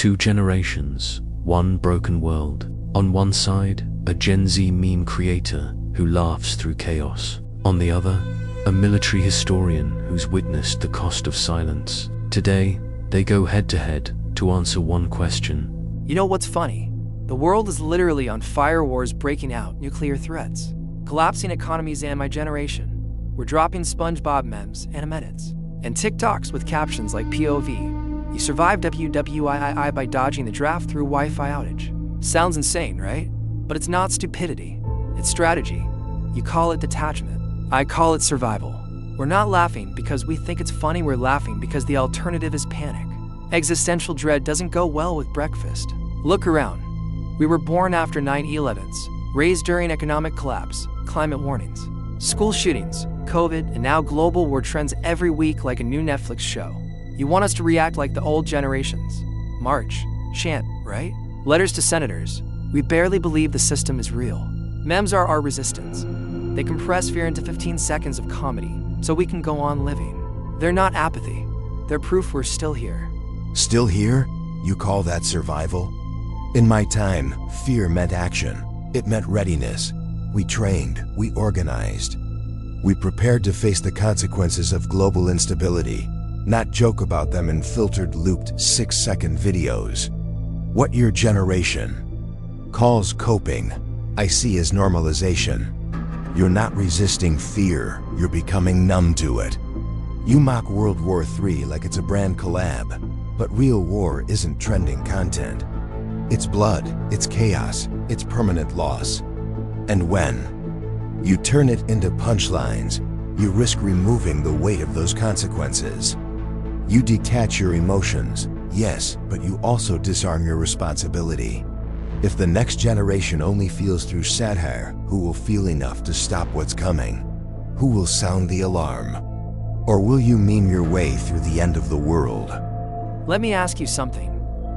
Two generations, one broken world. On one side, a Gen Z meme creator who laughs through chaos. On the other, a military historian who's witnessed the cost of silence. Today, they go head-to-head to answer one question. You know what's funny? The world is literally on fire, wars breaking out, nuclear threats, collapsing economies, and my generation. We're dropping SpongeBob memes and edits, and TikToks with captions like POV. You survived WWIII by dodging the draft through Wi-Fi outage. Sounds insane, right? But it's not stupidity. It's strategy. You call it detachment. I call it survival. We're not laughing because we think it's funny, we're laughing because the alternative is panic. Existential dread doesn't go well with breakfast. Look around. We were born after 9/11s, raised during economic collapse, climate warnings, school shootings, COVID, and now global war trends every week like a new Netflix show. You want us to react like the old generations. March, chant, right? Letters to senators. We barely believe the system is real. Memes are our resistance. They compress fear into 15 seconds of comedy, so we can go on living. They're not apathy. They're proof we're still here. Still here? You call that survival? In my time, fear meant action. It meant readiness. We trained, we organized. We prepared to face the consequences of global instability, not joke about them in filtered, looped 6-second videos. What your generation calls coping, I see as normalization. You're not resisting fear, you're becoming numb to it. You mock World War III like it's a brand collab, but real war isn't trending content. It's blood, it's chaos, it's permanent loss. And when you turn it into punchlines, you risk removing the weight of those consequences. You detach your emotions, yes, but you also disarm your responsibility. If the next generation only feels through satire, who will feel enough to stop what's coming? Who will sound the alarm? Or will you meme your way through the end of the world? Let me ask you something.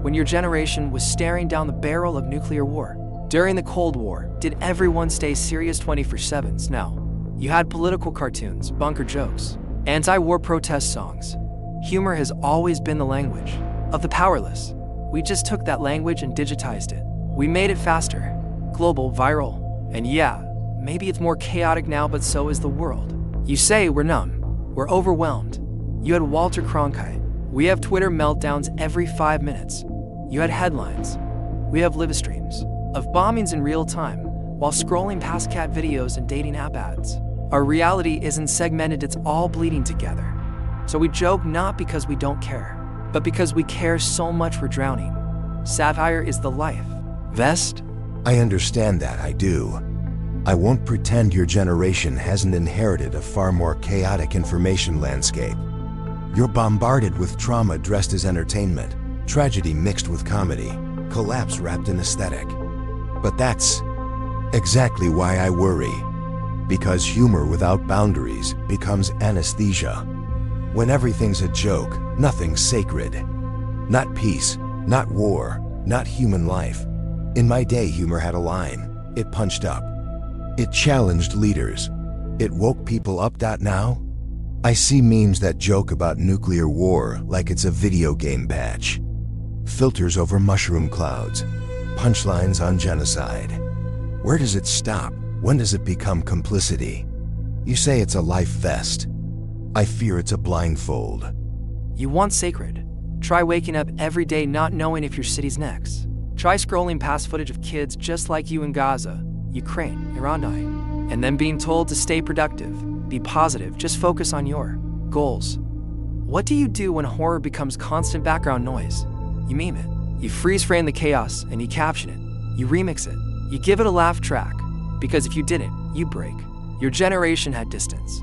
When your generation was staring down the barrel of nuclear war, during the Cold War, did everyone stay serious 24/7? No. You had political cartoons, bunker jokes, anti-war protest songs. Humor has always been the language of the powerless. We just took that language and digitized it. We made it faster, global, viral. And yeah, maybe it's more chaotic now, but so is the world. You say we're numb, we're overwhelmed. You had Walter Cronkite. We have Twitter meltdowns every 5 minutes. You had headlines. We have live streams of bombings in real time while scrolling past cat videos and dating app ads. Our reality isn't segmented, it's all bleeding together. So we joke not because we don't care, but because we care so much we're drowning. Satire is the life vest. I understand that, I do. I won't pretend your generation hasn't inherited a far more chaotic information landscape. You're bombarded with trauma dressed as entertainment, tragedy mixed with comedy, collapse wrapped in aesthetic. But that's exactly why I worry. Because humor without boundaries becomes anesthesia. When everything's a joke, nothing's sacred. Not peace, not war, not human life. In my day, humor had a line. It punched up. It challenged leaders. It woke people up. Now, I see memes that joke about nuclear war like it's a video game patch. Filters over mushroom clouds. Punchlines on genocide. Where does it stop? When does it become complicity? You say it's a life vest. I fear it's a blindfold. You want sacred? Try waking up every day not knowing if your city's next. Try scrolling past footage of kids just like you in Gaza, Ukraine, Iran, and then being told to stay productive, be positive, just focus on your goals. What do you do when horror becomes constant background noise? You meme it. You freeze frame the chaos and you caption it. You remix it. You give it a laugh track. Because if you didn't, you break. Your generation had distance.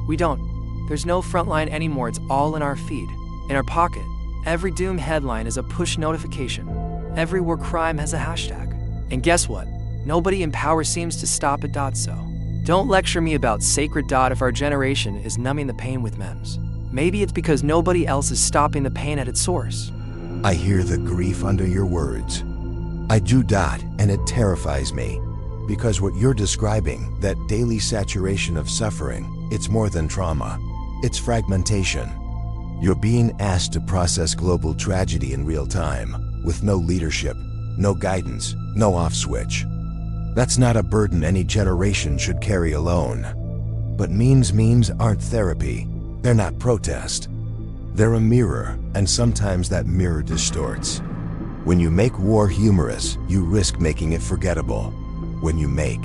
We don't. There's no frontline anymore, it's all in our feed, in our pocket. Every doom headline is a push notification. Every war crime has a hashtag. And guess what? Nobody in power seems to stop it. So don't lecture me about sacred. If our generation is numbing the pain with memes, maybe it's because nobody else is stopping the pain at its source. I hear the grief under your words. I do. And it terrifies me. Because what you're describing, that daily saturation of suffering, it's more than trauma. It's fragmentation. You're being asked to process global tragedy in real time. with no leadership, no guidance, no off switch. That's not a burden any generation should carry alone. But memes aren't therapy. They're not protest. They're a mirror, and sometimes that mirror distorts. When you make war humorous, you risk making it forgettable. When you make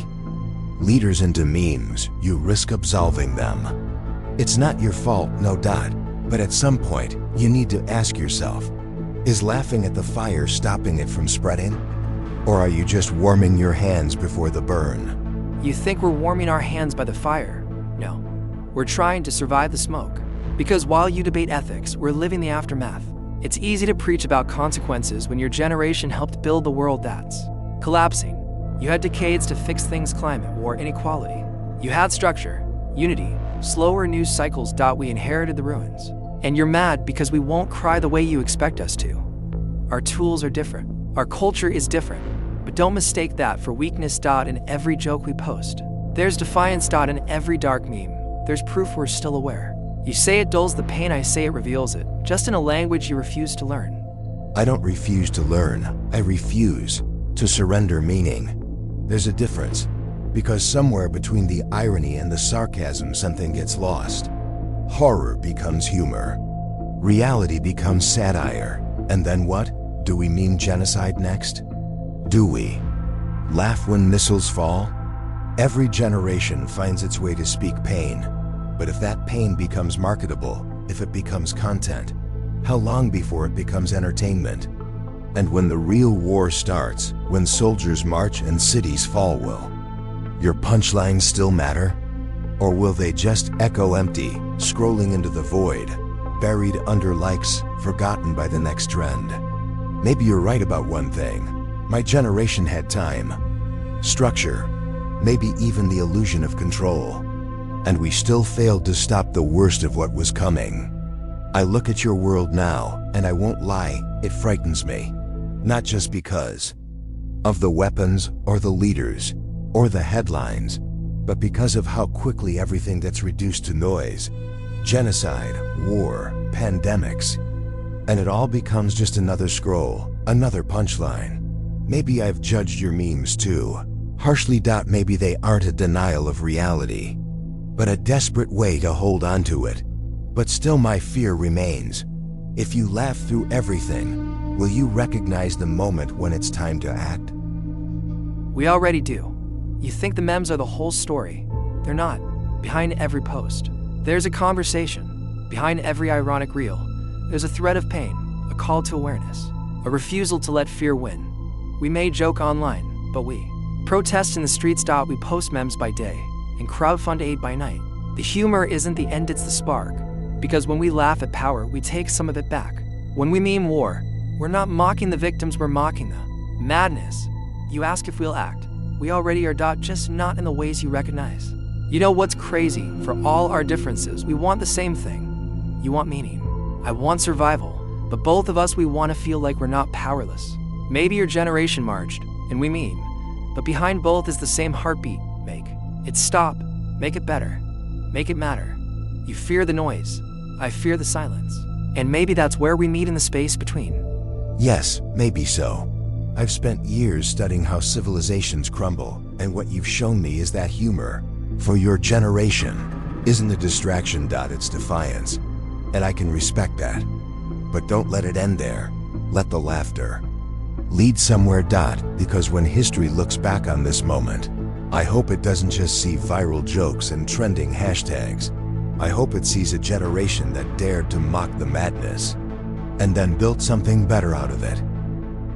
leaders into memes, you risk absolving them. It's not your fault, no doubt, but at some point, you need to ask yourself, is laughing at the fire stopping it from spreading? Or are you just warming your hands before the burn? You think we're warming our hands by the fire? No. We're trying to survive the smoke. Because while you debate ethics, we're living the aftermath. It's easy to preach about consequences when your generation helped build the world that's collapsing. You had decades to fix things: climate, war, inequality. You had structure, unity, slower news cycles. We inherited the ruins. And you're mad because we won't cry the way you expect us to. Our tools are different. Our culture is different. But don't mistake that for weakness. In every joke we post, there's defiance. In every dark meme, there's proof we're still aware. You say it dulls the pain, I say it reveals it, just in a language you refuse to learn. I don't refuse to learn. I refuse to surrender meaning. There's a difference, because somewhere between the irony and the sarcasm something gets lost. Horror becomes humor. Reality becomes satire. And then what? Do we mean genocide next? Do we laugh when missiles fall? Every generation finds its way to speak pain. But if that pain becomes marketable, if it becomes content, how long before it becomes entertainment? And when the real war starts, when soldiers march and cities fall, will your punchlines still matter? Or will they just echo empty, scrolling into the void, buried under likes, forgotten by the next trend? Maybe you're right about one thing. My generation had time, structure, maybe even the illusion of control. And we still failed to stop the worst of what was coming. I look at your world now, and I won't lie, it frightens me. Not just because of the weapons, or the leaders, or the headlines, but because of how quickly everything gets reduced to noise. Genocide, war, pandemics. And it all becomes just another scroll, another punchline. Maybe I've judged your memes too. Harshly. Maybe they aren't a denial of reality, but a desperate way to hold on to it. But still my fear remains. If you laugh through everything, will you recognize the moment when it's time to act? We already do. You think the memes are the whole story. They're not. Behind every post, there's a conversation. Behind every ironic reel, there's a thread of pain, a call to awareness, a refusal to let fear win. We may joke online, but we protest in the streets. We post memes by day and crowdfund aid by night. The humor isn't the end, it's the spark. Because when we laugh at power, we take some of it back. When we meme war, we're not mocking the victims, we're mocking the madness. You ask if we'll act. We already are. Just not in the ways you recognize. You know what's crazy? For all our differences, we want the same thing. You want meaning. I want survival. But both of us, we want to feel like we're not powerless. Maybe your generation marched, and we meme. But behind both is the same heartbeat. Make it stop. Make it better. Make it matter. You fear the noise. I fear the silence. And maybe that's where we meet in the space between. Yes, maybe so. I've spent years studying how civilizations crumble, and what you've shown me is that humor, for your generation, isn't a distraction. It's defiance. And I can respect that. But don't let it end there. Let the laughter lead somewhere. Because when history looks back on this moment, I hope it doesn't just see viral jokes and trending hashtags. I hope it sees a generation that dared to mock the madness and then built something better out of it.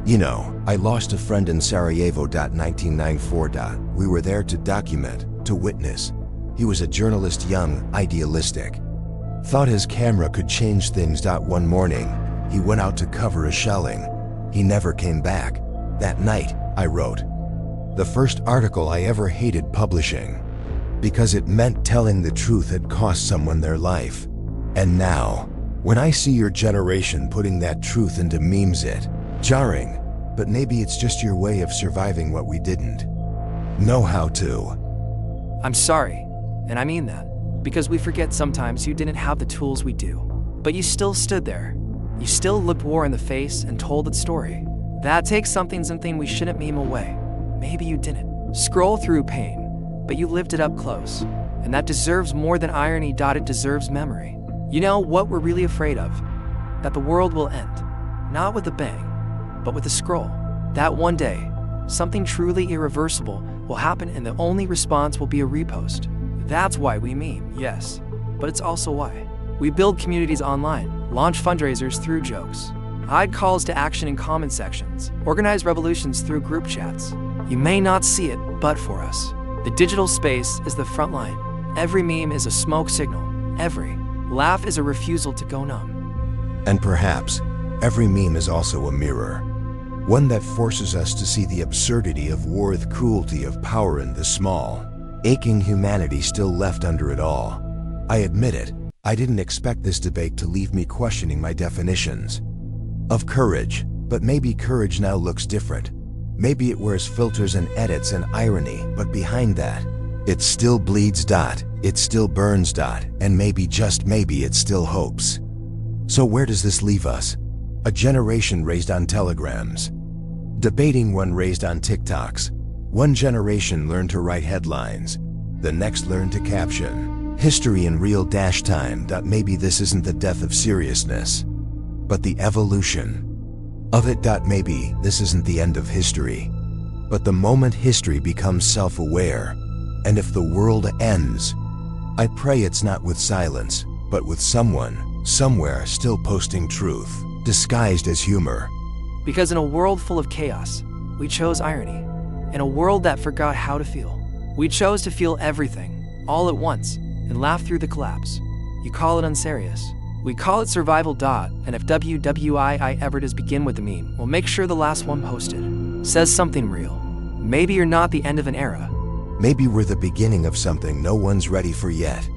You know, I lost a friend in Sarajevo. 1994. We were there to document, to witness. He was a journalist, young, idealistic. Thought his camera could change things. One morning, he went out to cover a shelling. He never came back. That night, I wrote the first article I ever hated publishing, because it meant telling the truth had cost someone their life. And now, when I see your generation putting that truth into memes, it's jarring, but maybe it's just your way of surviving what we didn't know how to. I'm sorry, and I mean that, because we forget sometimes you didn't have the tools we do. But you still stood there. You still looked war in the face and told its story. That takes something we shouldn't meme away. Maybe you didn't scroll through pain, but you lived it up close. And that deserves more than irony. It deserves memory. You know what we're really afraid of? That the world will end. Not with a bang, but with a scroll. That one day, something truly irreversible will happen and the only response will be a repost. That's why we meme, yes. But it's also why we build communities online, launch fundraisers through jokes, hide calls to action in comment sections, organize revolutions through group chats. You may not see it, but for us, the digital space is the front line. Every meme is a smoke signal. Every laugh is a refusal to go numb. And perhaps every meme is also a mirror. One that forces us to see the absurdity of war, the cruelty of power in the small, aching humanity still left under it all. I admit it, I didn't expect this debate to leave me questioning my definitions of courage, but maybe courage now looks different. Maybe it wears filters and edits and irony, but behind that, it still bleeds. It still burns. And maybe, just maybe, it still hopes. So where does this leave us? A generation raised on telegrams, debating one raised on TikToks. One generation learned to write headlines, the next learned to caption history in real time. Maybe this isn't the death of seriousness, but the evolution of it. Maybe this isn't the end of history, but the moment history becomes self-aware. And if the world ends, I pray it's not with silence, but with someone, somewhere, still posting truth, disguised as humor. Because in a world full of chaos, we chose irony. In a world that forgot how to feel, we chose to feel everything, all at once, and laugh through the collapse. You call it unserious. We call it survival. And if WWIII ever does begin with a meme, we'll make sure the last one posted says something real. Maybe you're not the end of an era. Maybe we're the beginning of something no one's ready for yet.